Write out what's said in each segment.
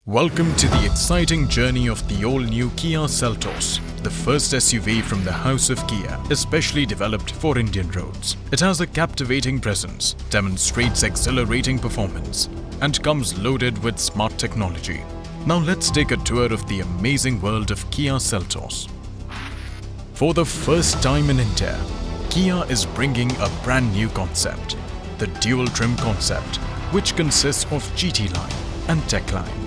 Welcome to the exciting journey of the all-new Kia Seltos, the first SUV from the house of Kia, especially developed for Indian roads. It has a captivating presence, demonstrates exhilarating performance, and comes loaded with smart technology. Now let's take a tour of the amazing world of Kia Seltos. For the first time in India, Kia is bringing a brand new concept, the dual trim concept, which consists of GT line and Tech line.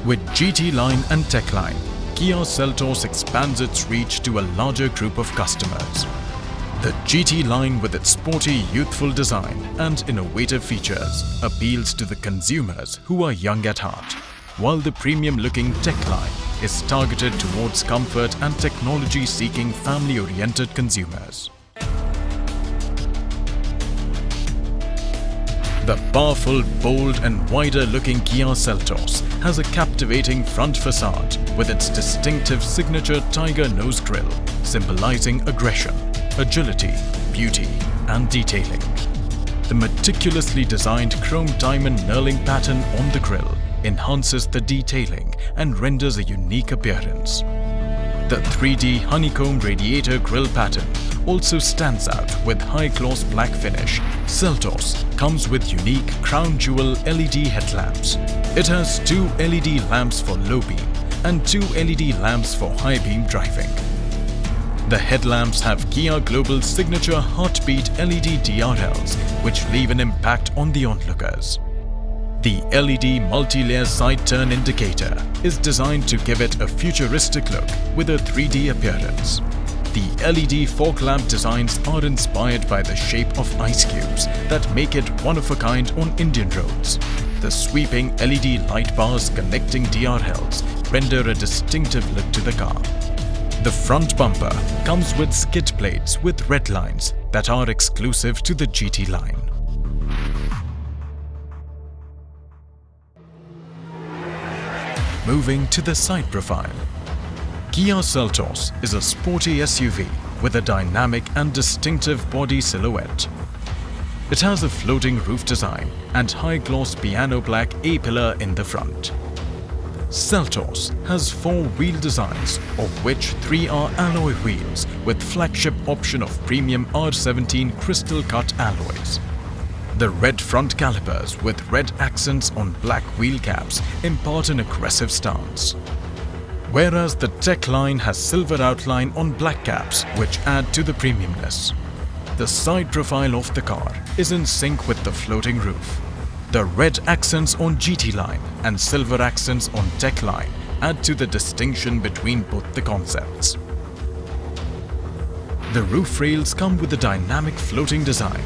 With GT line and Tech line, Kia Seltos expands its reach to a larger group of customers. The GT line, with its sporty, youthful design and innovative features, appeals to the consumers who are young at heart, while the premium-looking Tech line is targeted towards comfort and technology-seeking family-oriented consumers. The powerful, bold and wider-looking Kia Seltos has a captivating front facade with its distinctive signature tiger nose grille, symbolizing aggression, agility, beauty and detailing. The meticulously designed chrome diamond knurling pattern on the grille enhances the detailing and renders a unique appearance. The 3D honeycomb radiator grille pattern also stands out with high-gloss black finish. Seltos comes with unique crown jewel LED headlamps. It has 2 LED lamps for low beam and 2 LED lamps for high beam driving. The headlamps have Kia Global's signature heartbeat LED DRLs, which leave an impact on the onlookers. The LED multi-layer side turn indicator is designed to give it a futuristic look with a 3D appearance. The LED fog lamp designs are inspired by the shape of ice cubes that make it one of a kind on Indian roads. The sweeping LED light bars connecting DRLs render a distinctive look to the car. The front bumper comes with skid plates with red lines that are exclusive to the GT line. Moving to the side profile. Kia Seltos is a sporty SUV with a dynamic and distinctive body silhouette. It has a floating roof design and high-gloss piano black A-pillar in the front. Seltos has 4 wheel designs, of which 3 are alloy wheels with flagship option of premium R17 crystal cut alloys. The red front calipers with red accents on black wheel caps impart an aggressive stance, whereas the Tech line has silver outline on black caps which add to the premiumness. The side profile of the car is in sync with the floating roof. The red accents on GT line and silver accents on Tech line add to the distinction between both the concepts. The roof rails come with a dynamic floating design.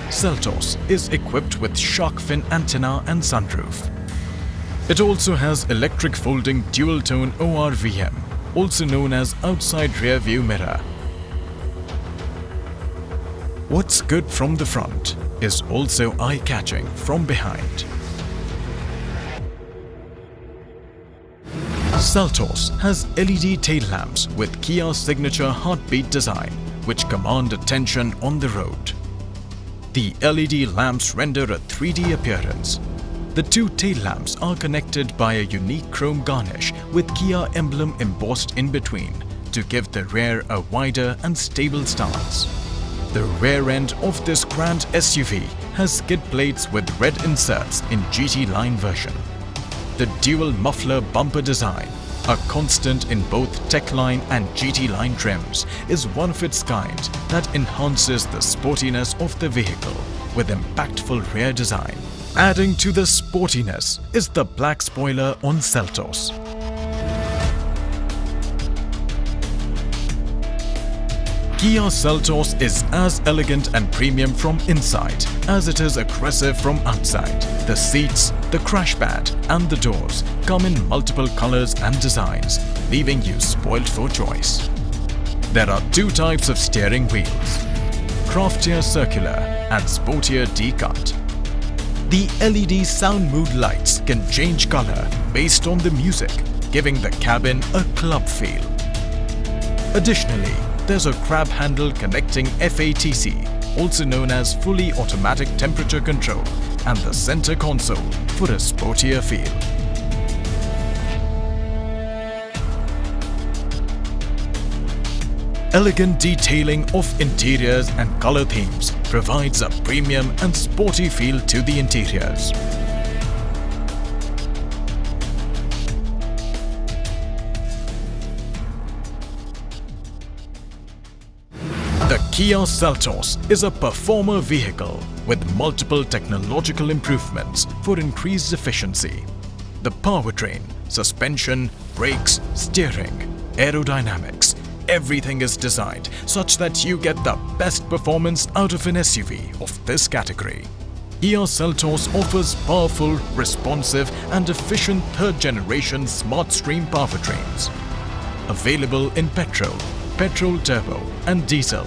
Seltos is equipped with shark fin antenna and sunroof. It also has electric folding dual-tone ORVM, also known as outside rear view mirror. What's good from the front is also eye-catching from behind. Seltos has LED tail lamps with Kia's signature heartbeat design, which command attention on the road. The LED lamps render a 3D appearance. The 2 tail lamps are connected by a unique chrome garnish with Kia emblem embossed in between to give the rear a wider and stable stance. The rear end of this grand SUV has skid plates with red inserts in GT line version. The dual muffler bumper design, a constant in both Tech line and GT line trims, is one of its kind that enhances the sportiness of the vehicle with impactful rear design. Adding to the sportiness is the black spoiler on Seltos. Kia Seltos is as elegant and premium from inside as it is aggressive from outside. The seats, the crash pad and the doors come in multiple colors and designs, leaving you spoiled for choice. There are 2 types of steering wheels, craftier circular and sportier D-cut. The LED sound mood lights can change color based on the music, giving the cabin a club feel. Additionally, there's a grab handle connecting FATC, also known as fully automatic temperature control, and the center console for a sportier feel. Elegant detailing of interiors and color themes provides a premium and sporty feel to the interiors. The Kia Seltos is a performer vehicle with multiple technological improvements for increased efficiency. The powertrain, suspension, brakes, steering, aerodynamics, everything is designed such that you get the best performance out of an SUV of this category. Kia Seltos offers powerful, responsive and efficient third-generation Smartstream powertrains. Available in petrol, petrol turbo and diesel.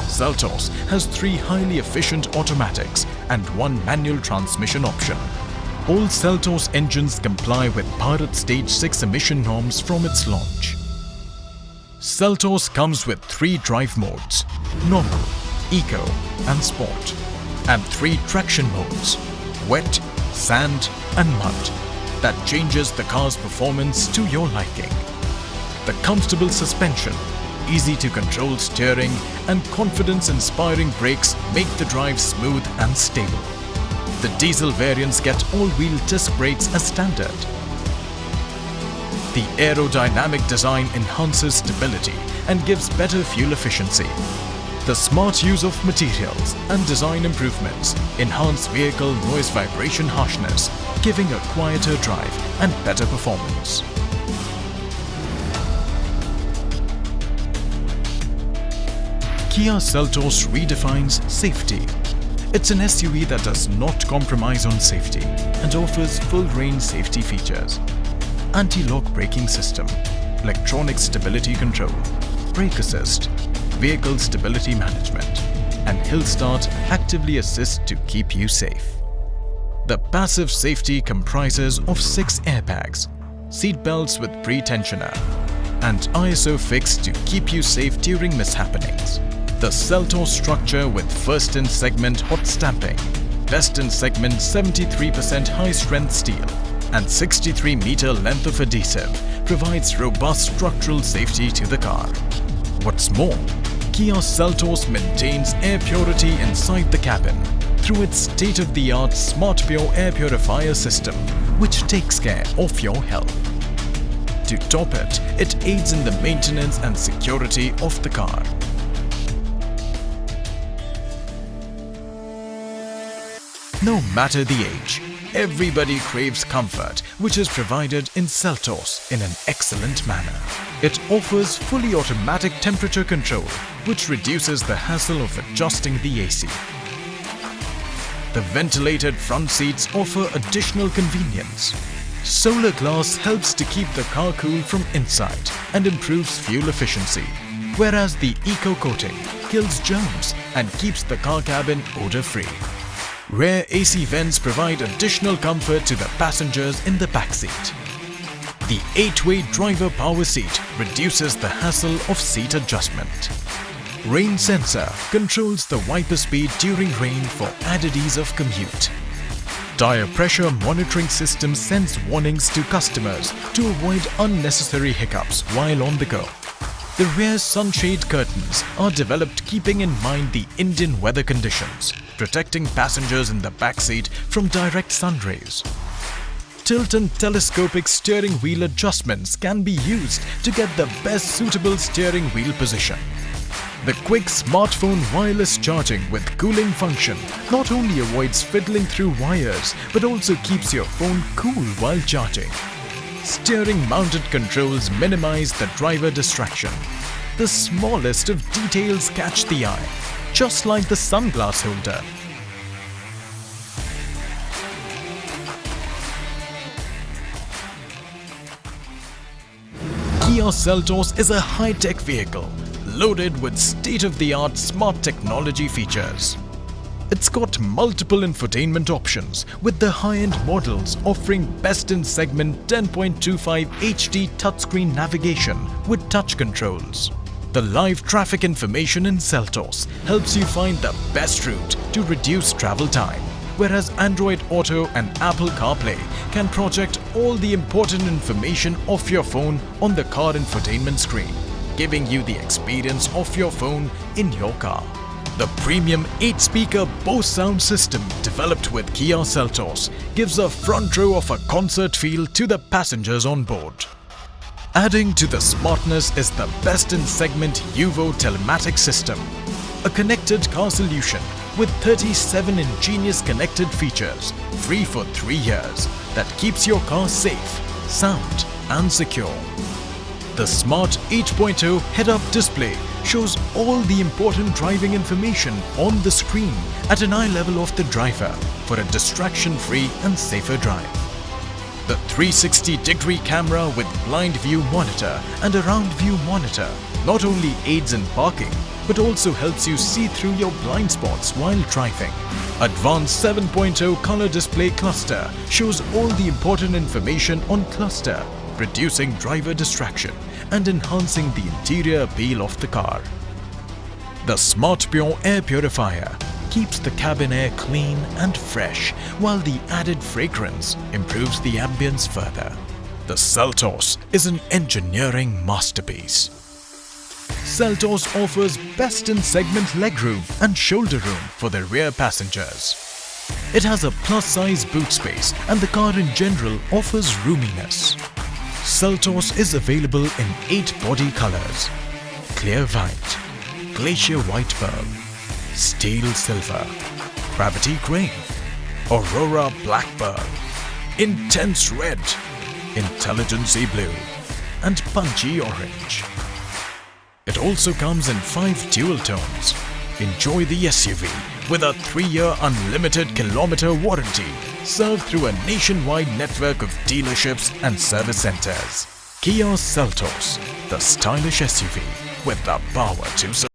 Seltos has 3 highly efficient automatics and 1 manual transmission option. All Seltos engines comply with Bharat Stage 6 emission norms from its launch. Seltos comes with 3 drive modes: Normal, Eco and Sport, and 3 traction modes: Wet, Sand and Mud, that changes the car's performance to your liking. The comfortable suspension, easy to control steering and confidence-inspiring brakes make the drive smooth and stable. The diesel variants get all-wheel disc brakes as standard. The aerodynamic design enhances stability and gives better fuel efficiency. The smart use of materials and design improvements enhance vehicle noise vibration harshness, giving a quieter drive and better performance. Kia Seltos redefines safety. It's an SUV that does not compromise on safety and offers full-range safety features. Anti-lock braking system, electronic stability control, brake assist, vehicle stability management, and hill start actively assist to keep you safe. The passive safety comprises of 6 airbags, seat belts with pre-tensioner, and ISO fix to keep you safe during mishappenings. The Seltos structure with first-in-segment hot stamping, best-in-segment 73% high-strength steel, and 63-meter length of adhesive provides robust structural safety to the car. What's more, Kia Seltos maintains air purity inside the cabin through its state-of-the-art SmartPure air purifier system, which takes care of your health. To top it, it aids in the maintenance and security of the car. No matter the age, everybody craves comfort, which is provided in Seltos in an excellent manner. It offers fully automatic temperature control, which reduces the hassle of adjusting the AC. The ventilated front seats offer additional convenience. Solar glass helps to keep the car cool from inside and improves fuel efficiency, whereas the Eco coating kills germs and keeps the car cabin odor-free. Rear AC vents provide additional comfort to the passengers in the backseat. The 8-way driver power seat reduces the hassle of seat adjustment. Rain sensor controls the wiper speed during rain for added ease of commute. Tire pressure monitoring system sends warnings to customers to avoid unnecessary hiccups while on the go. The rear sunshade curtains are developed keeping in mind the Indian weather conditions, protecting passengers in the backseat from direct sun rays. Tilt and telescopic steering wheel adjustments can be used to get the best suitable steering wheel position. The quick smartphone wireless charging with cooling function not only avoids fiddling through wires but also keeps your phone cool while charging. Steering mounted controls minimize the driver distraction. The smallest of details catch the eye, just like the sunglass holder. Kia Seltos is a high-tech vehicle loaded with state-of-the-art smart technology features. It's got multiple infotainment options, with the high-end models offering best-in-segment 10.25 HD touchscreen navigation with touch controls. The live traffic information in Seltos helps you find the best route to reduce travel time, whereas Android Auto and Apple CarPlay can project all the important information of your phone on the car infotainment screen. giving you the experience of your phone in your car. The premium 8-speaker Bose sound system developed with Kia Seltos gives a front row of a concert feel to the passengers on board. Adding to the smartness is the best-in-segment UVO telematic system, a connected car solution with 37 ingenious connected features, free for 3 years, that keeps your car safe, sound and secure. The Smart 8.0 head-up display shows all the important driving information on the screen at an eye level of the driver for a distraction-free and safer drive. The 360-degree camera with blind view monitor and a round view monitor not only aids in parking but also helps you see through your blind spots while driving. Advanced 7.0 color display cluster shows all the important information on cluster, reducing driver distraction and enhancing the interior appeal of the car. The Smart Pure air purifier keeps the cabin air clean and fresh, while the added fragrance improves the ambience further. The Seltos is an engineering masterpiece. Seltos offers best-in-segment legroom and shoulder room for the rear passengers. It has a plus-size boot space and the car in general offers roominess. Seltos is available in 8 body colors: clear white, glacier white pearl, steel silver, gravity grey, aurora black pearl, intense red, intelligence blue and punchy orange. It also comes in 5 dual tones. Enjoy the SUV with a 3-year unlimited kilometer warranty, served through a nationwide network of dealerships and service centers. Kia Seltos, the stylish SUV with the power to